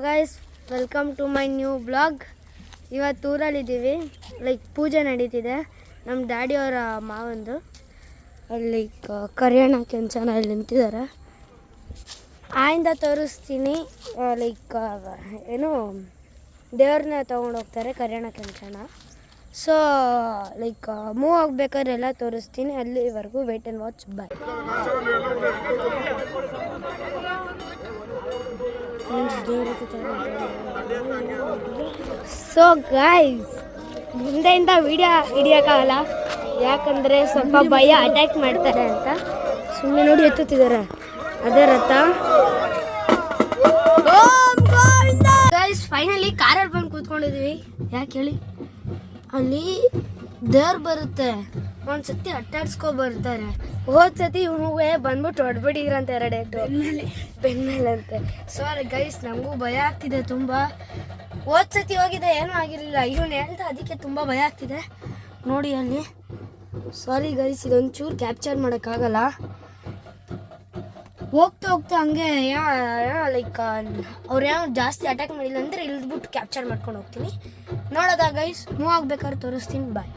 Guys welcome to my new blog. ಇವತ್ತು ಊರಲ್ಲಿದ್ದೀವಿ. Like ಪೂಜೆ ನಡೀತಿದೆ ನಮ್ಮ ಡ್ಯಾಡಿಯವರ ಮಾವಂದು. ಅಲ್ಲಿ ಕರಿಯಣ್ಣ ಕೆಂಚನ ಇಲ್ಲಿ ನಿಂತಿದ್ದಾರೆ. ಆಯಿಂದ ತೋರಿಸ್ತೀನಿ. ಲೈಕ್ ಏನು ದೇವ್ರನ್ನ ತೊಗೊಂಡೋಗ್ತಾರೆ ಕರಿಯಣ್ಣ ಕೆಂಚನ. ಸೊ ಲೈಕ್ ಮೂವ್ ಆಗಬೇಕಾದ್ರೆ ಎಲ್ಲ ತೋರಿಸ್ತೀನಿ. ಅಲ್ಲಿವರೆಗೂ wait and watch. Bye. So guys, ಮುಂದೆಯಿಂದ ವಿಡಿಯೋ ಹಿಡಿಯೋಕ್ಕಾಗಲ್ಲ, ಯಾಕಂದರೆ ಸ್ವಲ್ಪ ಭಯ, ಅಟ್ಯಾಕ್ ಮಾಡ್ತಾರೆ ಅಂತ. ಸುಮ್ಮನೆ ನೋಡಿ ಎತ್ತುತ್ತಿದ್ದಾರೆ. ಅದೇ ರಥ. ಗೈಸ್ ಫೈನಲಿ ಕಾರಲ್ಲಿ ಬಂದು ಕೂತ್ಕೊಂಡಿದ್ದೀವಿ. ಯಾಕೆ ಹೇಳಿ, ಅಲ್ಲಿ ದೇವ್ರು ಬರುತ್ತೆ, ಒಂದ್ಸತಿ ಅಟ್ಟಾಡ್ಸ್ಕೊ ಬರ್ತಾರೆ. ಹೋದ್ಸತಿ ಹೂವೇ ಬಂದ್ಬಿಟ್ಟು ಹೊಡ್ಬಿಟ್ಟಿದ್ರಂತೆ ಎರಡೇಟು ಬೆನ್ಮೇಲೆ ಅಂತೆ. ಸಾರಿ ಗೈಸ್, ನಮಗೂ ಭಯ ಆಗ್ತಿದೆ ತುಂಬ. ಹೋದ್ಸತಿ ಹೋಗಿದೆ, ಏನೂ ಆಗಿರಲಿಲ್ಲ. ಇವನು ಹೇಳ್ತಾ ಅದಕ್ಕೆ ತುಂಬ ಭಯ ಆಗ್ತಿದೆ ನೋಡಿ ಅಲ್ಲಿ. ಸಾರಿ ಗೈಸ್, ಇದೊಂಚೂರು ಕ್ಯಾಪ್ಚರ್ ಮಾಡೋಕ್ಕಾಗಲ್ಲ. ಹೋಗ್ತಾ ಹೋಗ್ತಾ ಹಂಗೆ ಲೈಕ್ ಅವ್ರು ಏನೋ ಜಾಸ್ತಿ ಅಟ್ಯಾಕ್ ಮಾಡಿಲ್ಲ ಅಂದರೆ ಇಳಿದ್ಬಿಟ್ಟು ಕ್ಯಾಪ್ಚರ್ ಮಾಡ್ಕೊಂಡು ಹೋಗ್ತೀನಿ. ನೋಡೋದಾ ಗೈಸ್, ಮೂವ್ ಆಗ್ಬೇಕಾದ್ರೆ ತೋರಿಸ್ತೀನಿ. ಬಾಯ್.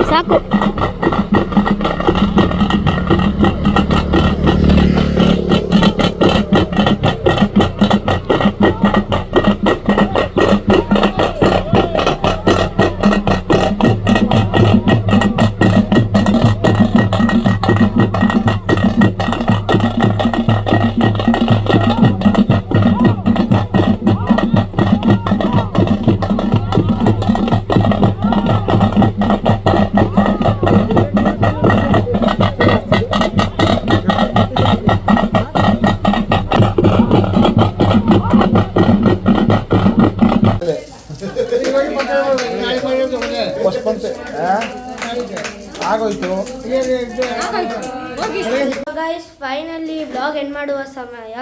ಸಾಕು. ಗೈಸ್ ಫೈನಲಿ ಬ್ಲಾಗ್ ಎಂಡ್ ಮಾಡುವ ಸಮಯ.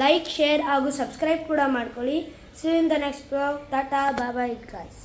ಲೈಕ್, ಶೇರ್ ಹಾಗೂ ಸಬ್ಸ್ಕ್ರೈಬ್ ಕೂಡ ಮಾಡ್ಕೊಳ್ಳಿ. See you in the next blog. ಟಾಟಾ, ಬಾಯ್ ಬಾಯ್ ಗೈಸ್.